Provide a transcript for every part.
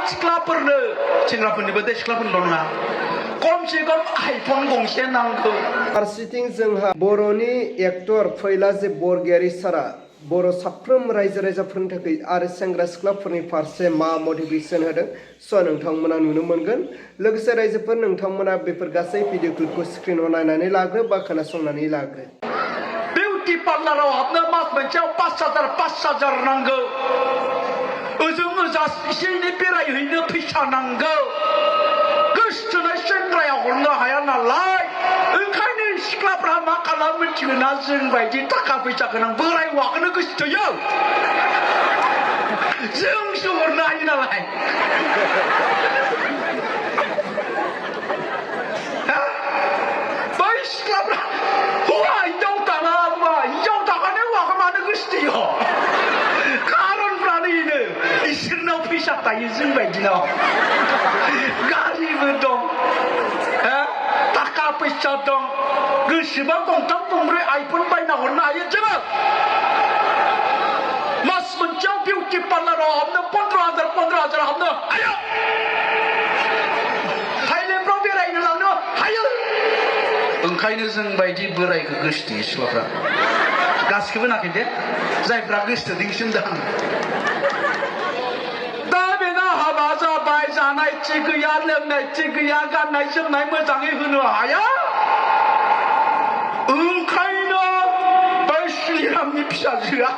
सिख्लाफोरनो सेंग्राफोरनिबो दे सिख्लाफोरल' नङा खमसे खम आइफन गंसे नांगौ फारसेथिं जोंहा बर'नि एक्टर फैलाजिब बरगयारी सारा बर' साफ्रोम रायजो राजाफोरनि थाखाय आरो सेंग्रा सिख्लाफोरनि फारसे मा मटिभेसन होदों स' नोंथांमोना नुनो मोनगोन लोगोसे रायजोफोर नोंथांमोना बेफोर गासै भिडिअ क्लिपखौ स्क्रिनाव नायनानै लाग्रो बा खोनासंनानै लाग्रो बिउटि पार्लाराव हाबनो मास मोनसेयाव 5,000 नांगौ ओजों ओजा एसे एनै बेरायहैनो फैसा नांगौ गोसोथोनाय सेंग्राया हरनो हाया नालाय ओंखायनो सिख्लाफ्रा मा खालामो मिथिगोना जों बायदि थाखा फैसा गोनां बोराय हौवाखौनो गोसोथोयो जोंसो हरनो हायो नालाय बै सिख्लाफ्रा हौवा हिनजाव थाखानो हौवाखौ मानो गोसोथोयो खारनफ्रानो बेनो इसोरनाव फैसा थायो जों बायदिनाव गारिबो दं थाखा फैसा दं गोसोबा गंथाम गंब्रै आइफन बायना हरनो हायो जोङो मास मोनसेयाव बिउटि पार्लाराव हाबनो 15,000 हाबनो हायो थाइलेण्डफ्राव बेरायनो लांनो हायो ओंखायनो जों बायदि बोरायखौ गोसोथोयो सिख्लाफ्रा गासिखौबो नाखै दे जायफ्रा गोसोथोदोंसो दां दा बेना हाबा जाबाय जानाय थिग गैया लोंनाय थिग गैया गाननाय जोमनाय मोजाङै होनो हाया ओंखायनो बै श्रीरामनि फिसाजोआ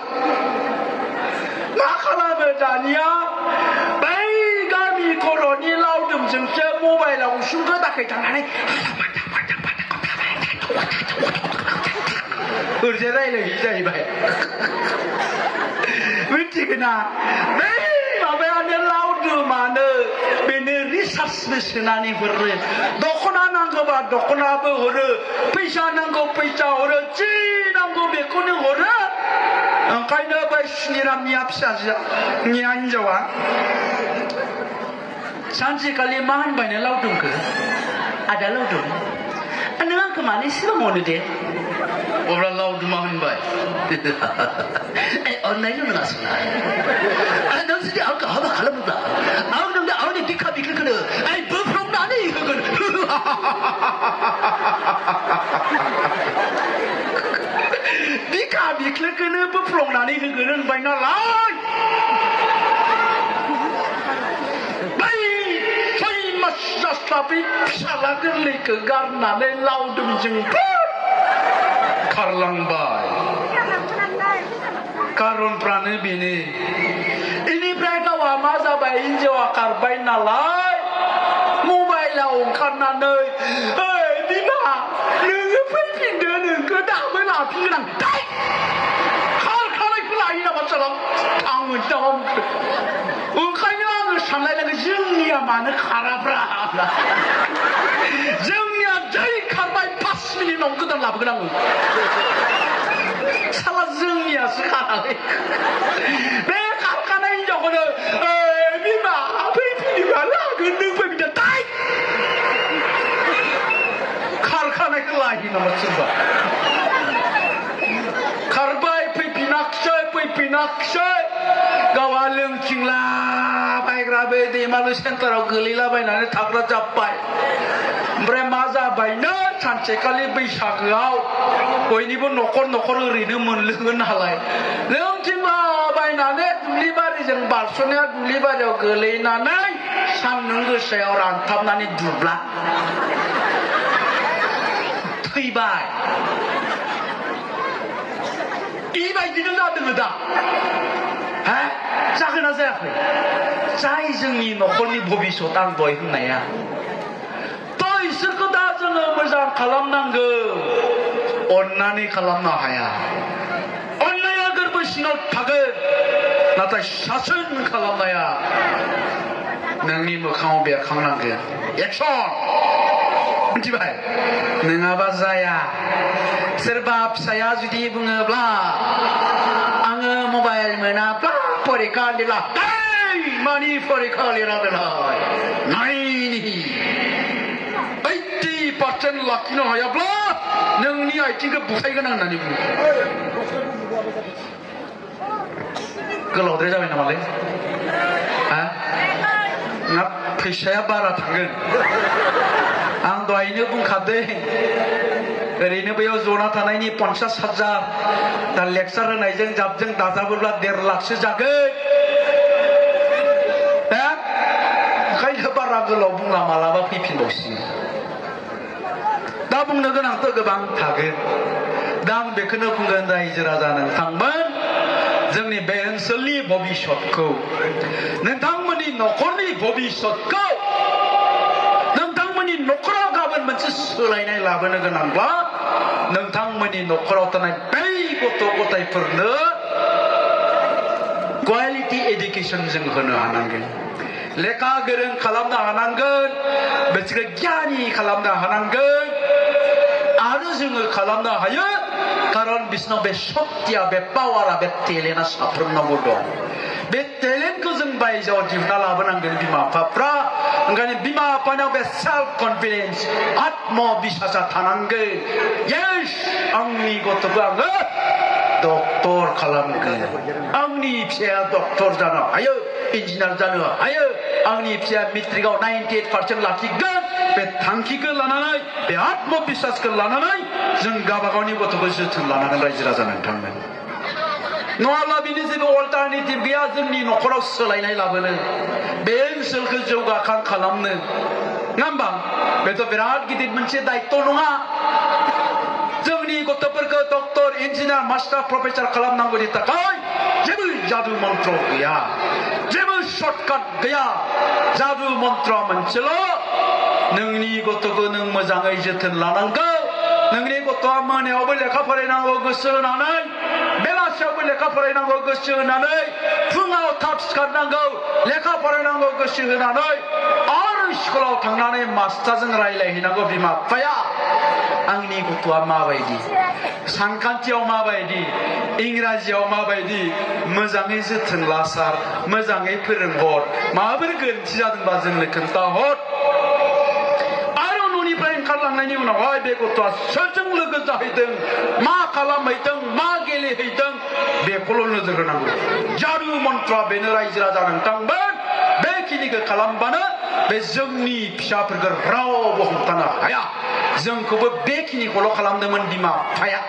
मा खालामो दानिया बै गामि खर'नि लावदुमजोंसो मबाइलाव उसुं गोदाखै थांनानै ओरैजाय रायलायहैयो जाहैबाय मिथिगोना बै माबायानो लावदुमानो बेनो रिसार्चबो सोनानै हरो दख'ना नांगौबा दख'नाबो हरो फैसा नांगौ फैसा हरो जि नांगौ बेखौनो हरो ओंखायनो बै श्रीरामनिया फिसाजोनिया हिनजावा सानसेखालि मा होनबायनो लावदुमखौ आदा लावदुम नों आंखौ मानो एसेबां अनो दे अब्ला लावदुमा होनबाय अननायल' नङा सोंनाय नों जुदि आंखौ हाबा खालामोब्ला आं नोंनो आंनि बिखा बिख्लोखौनो बोफ्लंनानै होगोन बिखा बिख्लोखौनो बोफ्लंनानै होगोन होनबाय नालाय जास्लाबै फिसाला गोरलैखौ गारनानै लावदुमजों खारलांबाय खारनफ्रानो बेनो बेनिफ्राय गावहा मा जाबाय हिनजावा खारबाय नालाय मबाइलाव ओंखारनानै ओइ बिमा नोङो फैफिनदो नोंखौ दाबो लाफिनगोन आं खारखानायखौ लायो नामा सालाव आं मोनसे ओंखायनो आङो सानलायलाङो जोंनिया मानो खाराब्रा जोंनिया जै खारबाय 5 मिनिटआव गोदान लाबोगोन आङो साला जोंनियासो खाराखै बे खारखानाय हिनजावखौनो बिमा फैफिनोबा लागोन नों फैफिनदो खारखानायखौ लायो नामा सोरबा खारबाय फैफिनाखिसै गावहा लोंथिंलाबायग्रा बे दैमालु सेन्टाराव गोलैलाबायनानै थाग्रा जाब्बाय ओमफ्राय मा जाबायनो सानसेखालि बैसागोआव बयनिबो न'खर ओरैनो मोनलोङो नालाय लोंथिंलाबायनानै दुब्लिबारिजों बारस'नाया दुब्लिबारियाव गोलैनानै सान्दुं गोसायाव रानथाबनानै दुब्ला थैबाय बेबायदिनो जादों दा जागोन ना जायाखै जाय जोंनि न'खरनि भबिसत आं दहाय होननाया थ' इसोरखौ दा जोङो मोजां खालामनांगौ अननानै खालामनो हाया अननाया गोरबो सिङाव थागोन नाथाय सासन खालामनाया नोंनि मोखाङाव बेरखांनांगोन एक्सन मिथिबाय नङाबा जाया सोरबा फिसाया जुदि बुङोब्ला आङो मबाइल मोनाब्ला फरिखा लिरा मानि फरिखा लिरा दोनहाय नायनि 80% लाखिनो हायाब्ला नोंनि आथिंखौ बुथायगोन आं होननानै बुङो गोलावद्राय जाबाय नामालै ना फैसाया बारा थांगोन आं दहायनो बुंखादों ओरैनो बेयाव जना थानायनि 50,000 दा लेक्सार होनायजों जाबजों दाजाबोब्ला 1.5 लाखसो जागोन ओंखायनो बारा गोलाव बुंला मालाबा फैफिनबावसिगोन दा बुंनो गोनांथ' गोबां थागोन दा आं बेखौनो बुंगोन रायजो राजा नोंथांमोन जोंनि बे ओनसोलनि भबिष्यतखौ नोंथांमोननि न'खरनि भबिष्यतखौ नोंथांमोननि न'खराव गाबोन मोनसे सोलायनाय लाबोनो गोनांब्ला नोंथांमोननि न'खराव थानाय बै गथ' गथायफोरनो क्वालिटि एडुकेसन जों होनो हानांगोन लेखा गोरों खालामनो हानांगोन बिसोरखौ गियानि खालामनो हानांगोन आरो जोङो खालामनो हायो खारन बिसोरनाव बे शक्तिया बे पावारा बे टेलेन्टआ साफ्रोमनावबो दं बे टेलेन्टखौ जों बायजोआव दिहुनना लाबोनांगोन बिमा बिफाफ्रा ओंखायनो बिमा बिफानाव बे सेल्फ कनफिडेन्स आत्मबिश्वासा थानांगोन येस आंनि गथ'खौ आङो डक्टर खालामगोन आंनि फिसाया डक्टर जानो हायो इन्जिनियार जानो हायो आंनि फिसाया मेट्रिकआव 98% लाखिगोन बे थांखिखौ लानानै बे आत्मबिश्वासखौ लानानै जों गावबागावनि गथ'खौ जोथोन लानांगोन रायजो राजा नोंथांमोन नङाब्ला बिनि जेबो अल्टारनेटिभ गैया जोंनि न'खराव सोलायनाय लाबोनो बे ओनसोलखौ जौगाखां खालामनो नङा होमबा बेथ' बिराद गिदिर मोनसे दायित्व नङा जोंनि गथ'फोरखौ डक्टर इन्जिनियार मास्टार प्रफेसार खालामनांगौनि थाखाय जेबो जादु मन्त्र गैया जेबो सर्टकाट गैया जादु मन्त्र मोनसेल' नोंनि गथ'खौ नों मोजाङै जोथोन लानांगौ नोंनि गथ'आ मोनायावबो लेखा फरायनांगौ गोसो होनानै बेलासियावबो लेखा फरायनांगौ गोसो होनानै फुङाव थाब सिखारनांगौ लेखा फरायनांगौ गोसो होनानै आरो स्कुलाव थांनानै मास्टारजों रायलायहैनांगौ बिमा बिफाया आंनि गथ'आ माबायदि सानखान्थियाव माबायदि इंराजियाव माबायदि मोजाङै जोथोन ला सार मोजाङै फोरोंहर माबाफोर गोरोन्थि जादोंबा जोंनो खोन्थाहर आरो न'निफ्राय ओंखारलांनायनि उनावहाय बे गथ'आ सोरजों लोगो जाहैदों मा खालामहैदों मा गेलेहैदों बेखौल' नोजोर होनांगौ जादु मन्त्रआ बेनो रायजो राजा नोंथांमोन बेखिनिखौ खालामबानो बे जोंनि फिसाफोरखौ रावबो हमथानो हाया जोंखौबो बेखिनिखौल' खालामदोंमोन बिमा बिफाया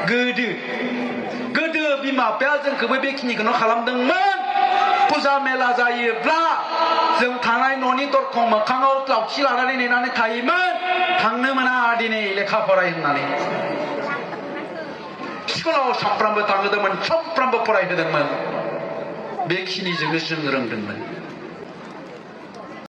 गोदो बिमा बिफाया जोंखौबो बेखिनिखौनो खालामदोंमोन फुजा मेला जायोब्ला जों थानाय न'नि दरखं मोखाङाव लावथि लानानै नेनानै थायोमोन थांनो मोना दिनै लेखा फराय होननानै स्कुलाव सामफ्रामबो थांहोदोंमोन सामफ्रामबो फरायहोदोंमोन बेखिनिजोंनो जों रोंदोंमोन